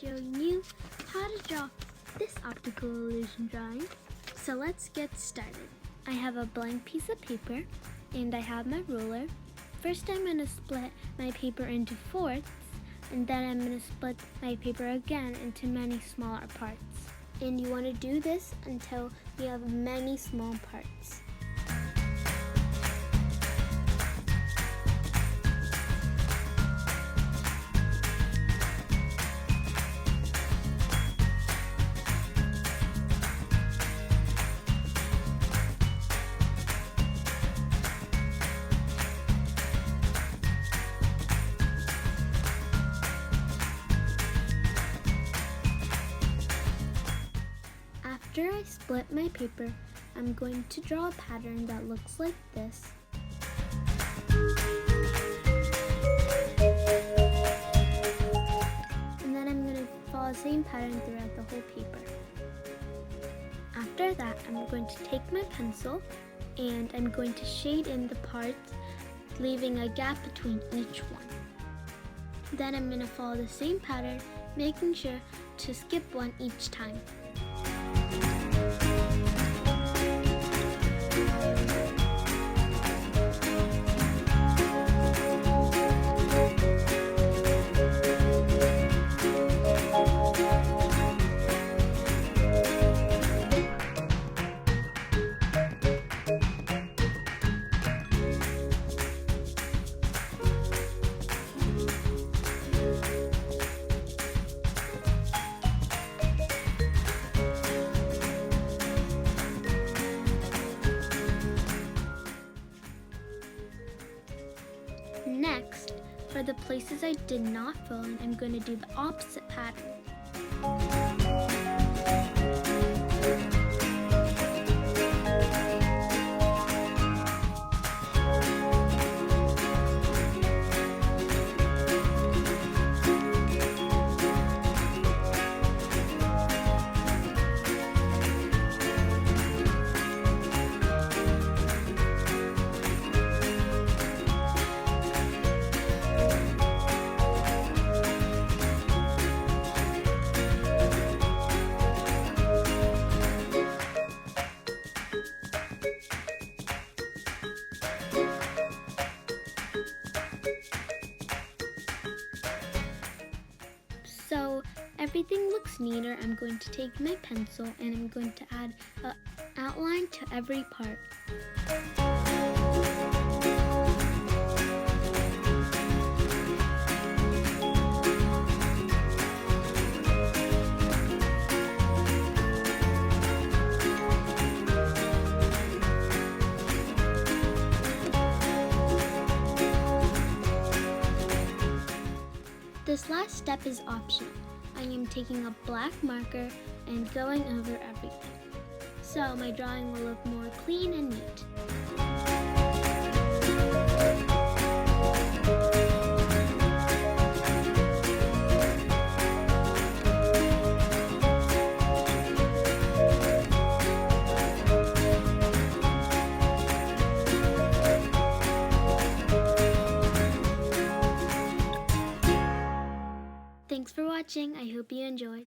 showing you how to draw this optical illusion drawing. So let's get started. I have a blank piece of paper and I have my ruler. First I'm going to split my paper into fourths, and then I'm going to split my paper again into many smaller parts. And you want to do this until you have many small parts. After I split my paper, I'm going to draw a pattern that looks like this. And then I'm going to follow the same pattern throughout the whole paper. After that, I'm going to take my pencil and I'm going to shade in the parts, leaving a gap between each one. Then I'm going to follow the same pattern, making sure to skip one each time. Next, for the places I did not fill in, I'm going to do the opposite pattern. So everything looks neater. I'm going to take my pencil and I'm going to add an outline to every part. This last step is optional. I am taking a black marker and going over everything, so my drawing will look more clean and neat. Thanks for watching. I hope you enjoyed.